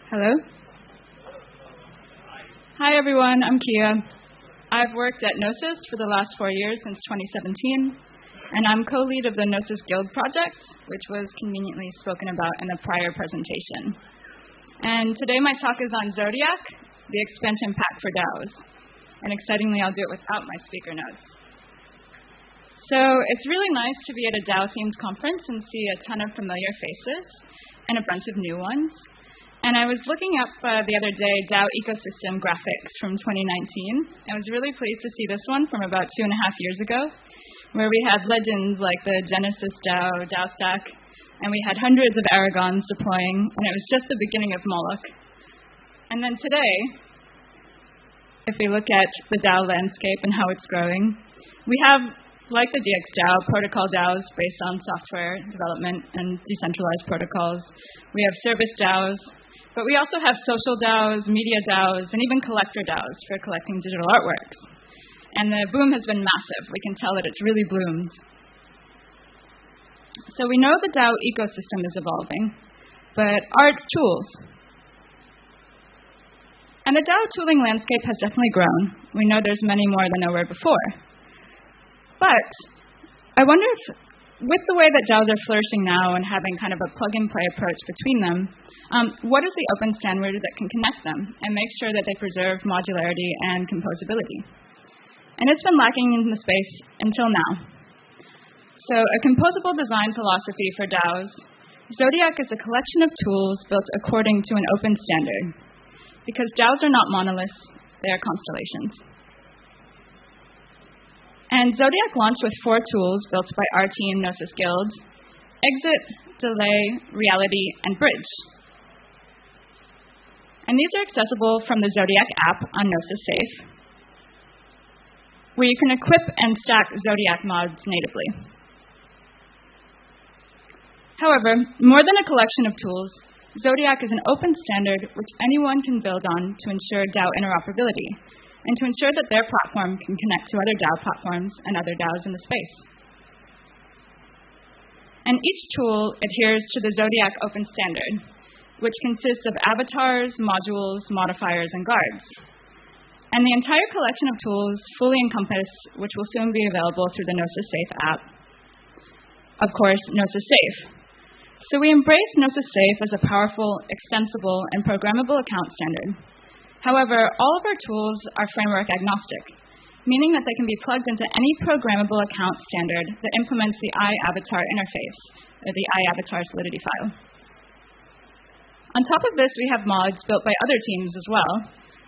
Hello. Hi, everyone. I'm Kia. I've worked at Gnosis for the last 4 years since 2017, and I'm co-lead of the Gnosis Guild project, which was conveniently spoken about in a prior presentation. And today my talk is on Zodiac, the expansion pack for DAOs. And excitingly, I'll do it without my speaker notes. So it's really nice to be at a DAO-themed conference and see a ton of familiar faces and a bunch of new ones. And I was looking up the other day DAO ecosystem graphics from 2019. I was really pleased to see this one from about 2.5 years ago, where we had legends like the Genesis DAO, DAOstack, and we had hundreds of Aragons deploying, and it was just the beginning of Moloch. And then today, if we look at the DAO landscape and how it's growing, we have, like the DAO, protocol DAOs based on software development and decentralized protocols. We have service DAOs, but we also have social DAOs, media DAOs, and even collector DAOs for collecting digital artworks. And the boom has been massive. We can tell that it's really bloomed. So we know the DAO ecosystem is evolving, but are its tools? And the DAO tooling landscape has definitely grown. We know there's many more than there were before. But I wonder if, with the way that DAOs are flourishing now and having kind of a plug-and-play approach between them, what is the open standard that can connect them and make sure that they preserve modularity and composability? And it's been lacking in the space until now. So a composable design philosophy for DAOs, Zodiac is a collection of tools built according to an open standard. Because DAOs are not monoliths, they are constellations. And Zodiac launched with 4 tools built by our team, Gnosis Guild: Exit, Delay, Reality, and Bridge. And these are accessible from the Zodiac app on Gnosis Safe, where you can equip and stack Zodiac mods natively. However, more than a collection of tools, Zodiac is an open standard which anyone can build on to ensure DAO interoperability, and to ensure that their platform can connect to other DAO platforms and other DAOs in the space. And each tool adheres to the Zodiac open standard, which consists of avatars, modules, modifiers, and guards. And the entire collection of tools fully encompass, which will soon be available through the Gnosis Safe app. Of course, Gnosis Safe. So we embrace Gnosis Safe as a powerful, extensible, and programmable account standard. However, all of our tools are framework agnostic, meaning that they can be plugged into any programmable account standard that implements the iAvatar interface, or the iAvatar Solidity file. On top of this, we have mods built by other teams as well,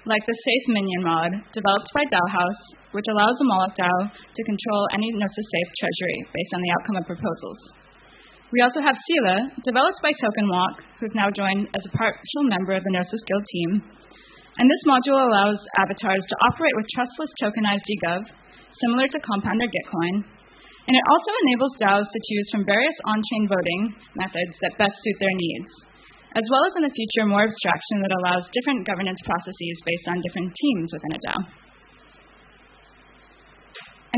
like the Safe Minion mod, developed by DAOhouse, which allows the Moloch DAO to control any Gnosis Safe treasury based on the outcome of proposals. We also have Sila, developed by TokenWalk, who've now joined as a partial member of the Gnosis Guild team. And this module allows avatars to operate with trustless tokenized DGov, similar to Compound or Gitcoin. And it also enables DAOs to choose from various on-chain voting methods that best suit their needs, as well as in the future more abstraction that allows different governance processes based on different teams within a DAO.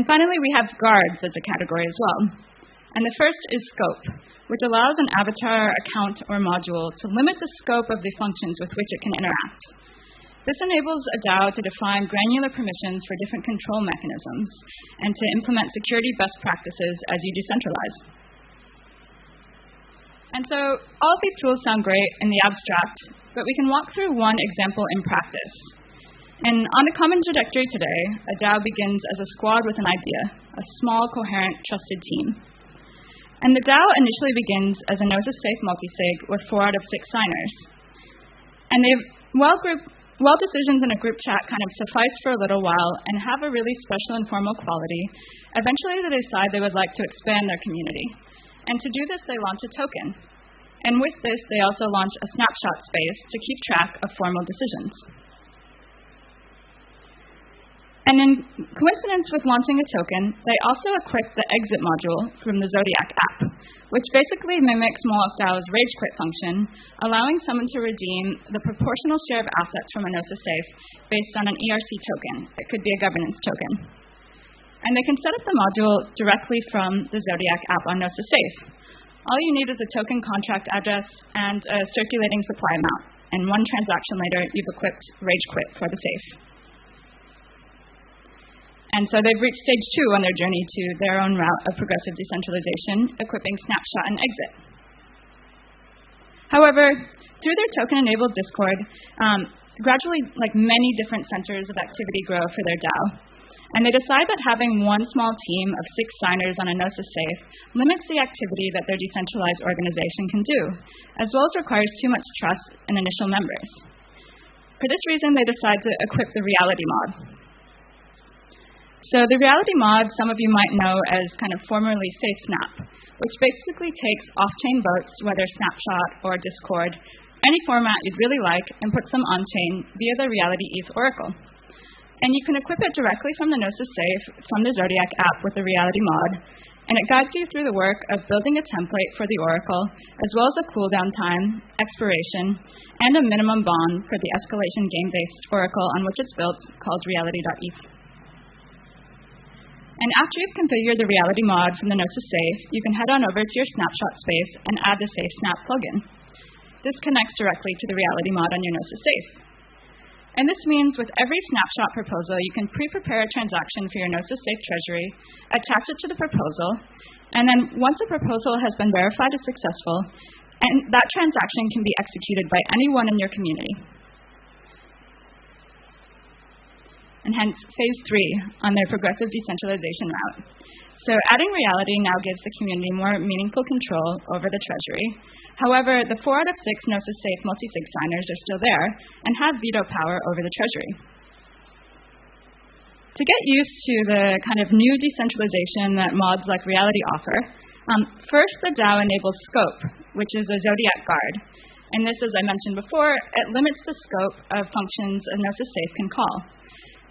And finally, we have guards as a category as well. And the first is scope, which allows an avatar, account, or module to limit the scope of the functions with which it can interact. This enables a DAO to define granular permissions for different control mechanisms and to implement security best practices as you decentralize. And so all of these tools sound great in the abstract, but we can walk through one example in practice. And on a common trajectory today, a DAO begins as a squad with an idea, a small, coherent, trusted team. And the DAO initially begins as a Gnosis Safe multisig with 4 out of 6 signers. And while decisions in a group chat kind of suffice for a little while and have a really special and formal quality, eventually they decide they would like to expand their community. And to do this, they launch a token. And with this, they also launch a snapshot space to keep track of formal decisions. And in coincidence with launching a token, they also equip the exit module from the Zodiac app, which basically mimics Moloch DAO's rage quit function, allowing someone to redeem the proportional share of assets from a Gnosis Safe based on an ERC token. It could be a governance token. And they can set up the module directly from the Zodiac app on Gnosis Safe. All you need is a token contract address and a circulating supply amount. and one transaction later, you've equipped Rage Quit for the safe. And so they've reached stage 2 on their journey to their own route of progressive decentralization, equipping Snapshot and Exit. However, through their token-enabled Discord, gradually, many different centers of activity grow for their DAO. And they decide that having one small team of 6 signers on a Gnosis safe limits the activity that their decentralized organization can do, as well as requires too much trust in initial members. For this reason, they decide to equip the reality mod. So the reality mod, some of you might know as kind of formerly SafeSnap, which basically takes off-chain votes, whether Snapshot or Discord, any format you'd really like, and puts them on-chain via the Reality ETH Oracle. And you can equip it directly from the Gnosis Safe from the Zodiac app with the Reality mod, and it guides you through the work of building a template for the Oracle, as well as a cooldown time, expiration, and a minimum bond for the escalation game-based Oracle on which it's built, called reality.eth. And after you've configured the Reality mod from the Gnosis Safe, you can head on over to your Snapshot space and add the SafeSnap plugin. This connects directly to the Reality mod on your Gnosis Safe. And this means with every Snapshot proposal, you can pre-prepare a transaction for your Gnosis Safe treasury, attach it to the proposal, and then once a proposal has been verified as successful, and that transaction can be executed by anyone in your community. And hence, phase 3 on their progressive decentralization route. So adding Reality now gives the community more meaningful control over the treasury. However, the 4 out of 6 Gnosis Safe multi-sig signers are still there and have veto power over the treasury. To get used to the kind of new decentralization that mods like Reality offer, first the DAO enables Scope, which is a Zodiac guard. And this, as I mentioned before, it limits the scope of functions a Gnosis Safe can call.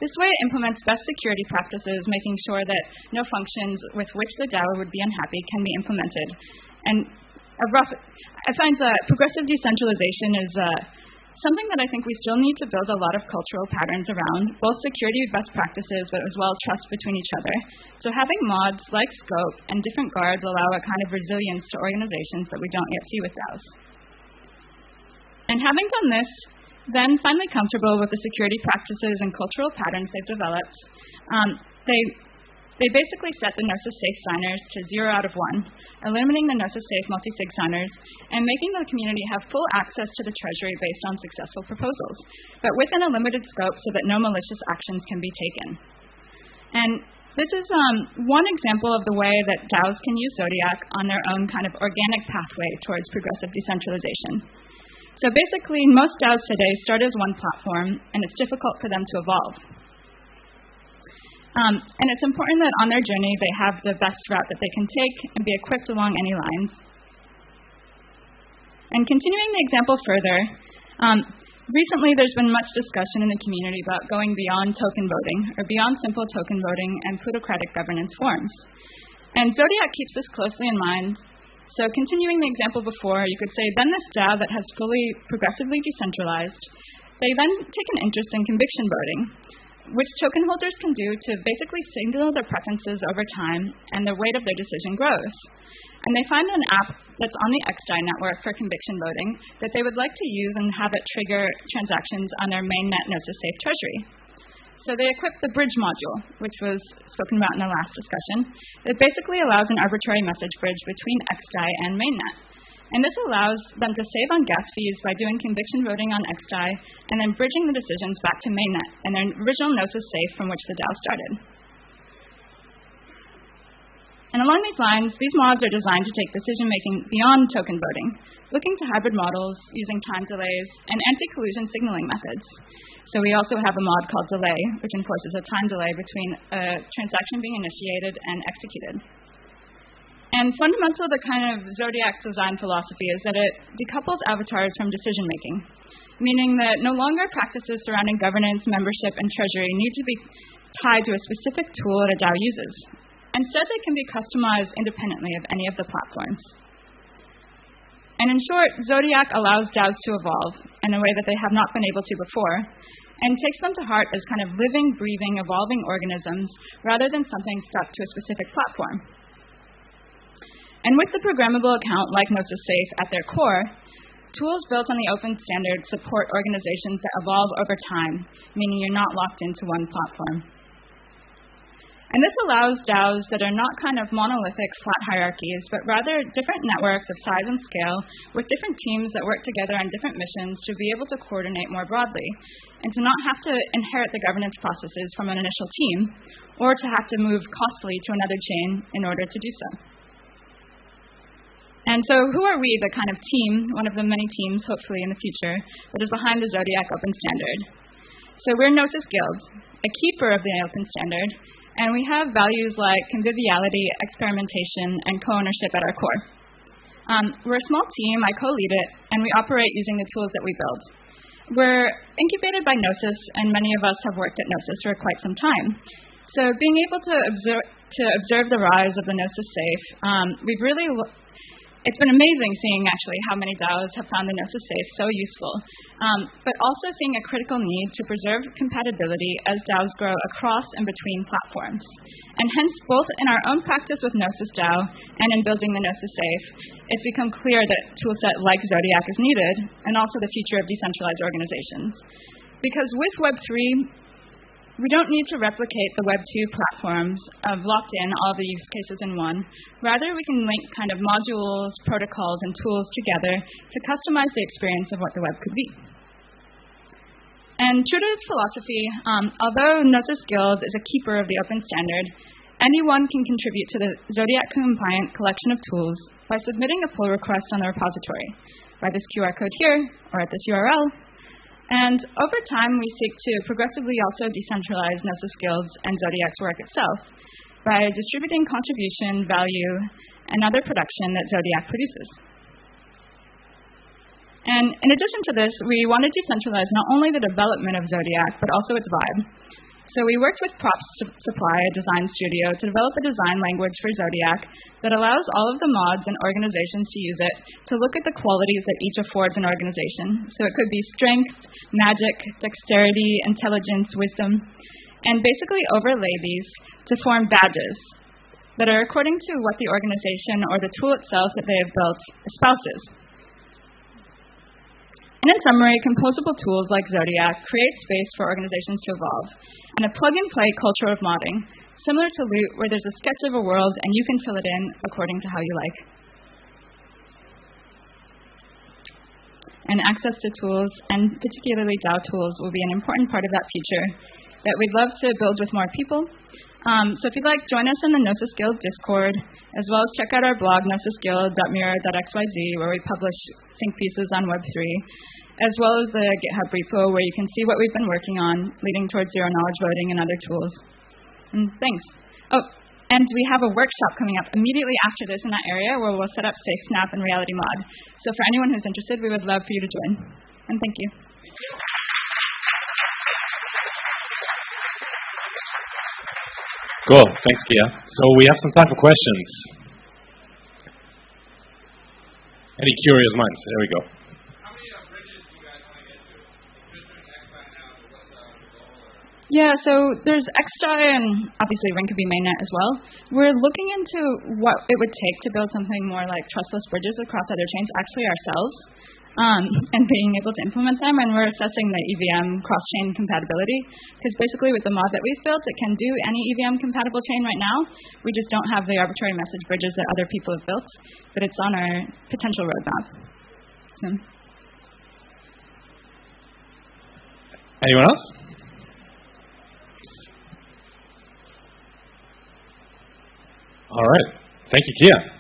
This way it implements best security practices, making sure that no functions with which the DAO would be unhappy can be implemented. And I find that progressive decentralization is something that I think we still need to build a lot of cultural patterns around, both security best practices, but as well as trust between each other. So having mods like Scope and different guards allow a kind of resilience to organizations that we don't yet see with DAOs. And having done this, then finally comfortable with the security practices and cultural patterns they've developed, they basically set the Gnosis Safe signers to 0 out of 1, eliminating the Gnosis Safe multi-sig signers, and making the community have full access to the treasury based on successful proposals, but within a limited scope so that no malicious actions can be taken. And this is one example of the way that DAOs can use Zodiac on their own kind of organic pathway towards progressive decentralization. So basically, most DAOs today start as one platform, and it's difficult for them to evolve. And it's important that on their journey, they have the best route that they can take and be equipped along any lines. And continuing the example further, recently there's been much discussion in the community about going beyond token voting, or beyond simple token voting and plutocratic governance forms. And Zodiac keeps this closely in mind. So continuing the example before, you could say, then this DAO that has fully progressively decentralized, they then take an interest in conviction voting, which token holders can do to basically signal their preferences over time and the weight of their decision grows. And they find an app that's on the XDAI network for conviction voting that they would like to use and have it trigger transactions on their mainnet Gnosis Safe treasury. So they equip the bridge module, which was spoken about in the last discussion. It basically allows an arbitrary message bridge between XDAI and mainnet. And this allows them to save on gas fees by doing conviction voting on XDAI and then bridging the decisions back to mainnet and their original Gnosis Safe from which the DAO started. And along these lines, these mods are designed to take decision-making beyond token voting, looking to hybrid models using time delays and anti-collusion signaling methods. So we also have a mod called Delay, which enforces a time delay between a transaction being initiated and executed. And fundamental to the kind of Zodiac design philosophy is that it decouples avatars from decision-making, meaning that no longer practices surrounding governance, membership, and treasury need to be tied to a specific tool that a DAO uses. Instead, they can be customized independently of any of the platforms. And in short, Zodiac allows DAOs to evolve in a way that they have not been able to before, and takes them to heart as kind of living, breathing, evolving organisms rather than something stuck to a specific platform. And with the programmable account like Gnosis Safe at their core, tools built on the open standard support organizations that evolve over time, meaning you're not locked into one platform. And this allows DAOs that are not kind of monolithic flat hierarchies, but rather different networks of size and scale with different teams that work together on different missions to be able to coordinate more broadly, and to not have to inherit the governance processes from an initial team, or to have to move costly to another chain in order to do so. And so who are we, the kind of team, one of the many teams, hopefully in the future, that is behind the Zodiac Open Standard? So we're Gnosis Guild, a keeper of the open standard, and we have values like conviviality, experimentation, and co-ownership at our core. We're a small team, I co-lead it, and we operate using the tools that we build. We're incubated by Gnosis, and many of us have worked at Gnosis for quite some time. So being able to observe the rise of the Gnosis Safe, it's been amazing seeing actually how many DAOs have found the Gnosis Safe so useful, but also seeing a critical need to preserve compatibility as DAOs grow across and between platforms. And hence, both in our own practice with Gnosis DAO and in building the Gnosis Safe, it's become clear that a toolset like Zodiac is needed, and also the future of decentralized organizations. Because with Web3, we don't need to replicate the Web 2 platforms of locked in all the use cases in one. Rather, we can link kind of modules, protocols, and tools together to customize the experience of what the web could be. And true to its philosophy, although Gnosis Guild is a keeper of the open standard, anyone can contribute to the Zodiac-compliant collection of tools by submitting a pull request on the repository by this QR code here or at this URL. And over time, we seek to progressively also decentralize Gnosis Guild's and Zodiac's work itself by distributing contribution, value, and other production that Zodiac produces. And in addition to this, we want to decentralize not only the development of Zodiac, but also its vibe. So we worked with Props Supply, a design studio, to develop a design language for Zodiac that allows all of the mods and organizations to use it to look at the qualities that each affords an organization. So it could be strength, magic, dexterity, intelligence, wisdom, and basically overlay these to form badges that are according to what the organization or the tool itself that they have built espouses. And in summary, composable tools like Zodiac create space for organizations to evolve, and a plug-and-play culture of modding, similar to Loot, where there's a sketch of a world and you can fill it in according to how you like. And access to tools, and particularly DAO tools, will be an important part of that future that we'd love to build with more people. So if you'd like, join us in the Gnosis Guild Discord, as well as check out our blog, gnosisguild.mira.xyz, where we publish think pieces on Web3, as well as the GitHub repo, where you can see what we've been working on, leading towards zero-knowledge voting and other tools. And thanks. Oh, and we have a workshop coming up immediately after this in that area, where we'll set up Safe Snap and Reality Mod. So for anyone who's interested, we would love for you to join. And thank you. Cool. Thanks, Kia. So we have some time for questions. Any curious minds? There we go. How many bridges do you guys want to get to? Just doing X right now, but what's the goal? Yeah, so there's XDAI and obviously Ring could be mainnet as well. We're looking into what it would take to build something more like trustless bridges across other chains, actually ourselves, and being able to implement them. And we're assessing the EVM cross-chain compatibility, because basically with the mod that we've built, it can do any EVM-compatible chain right now. We just don't have the arbitrary message bridges that other people have built, but it's on our potential roadmap. So. Anyone else? All right. Thank you, Kia.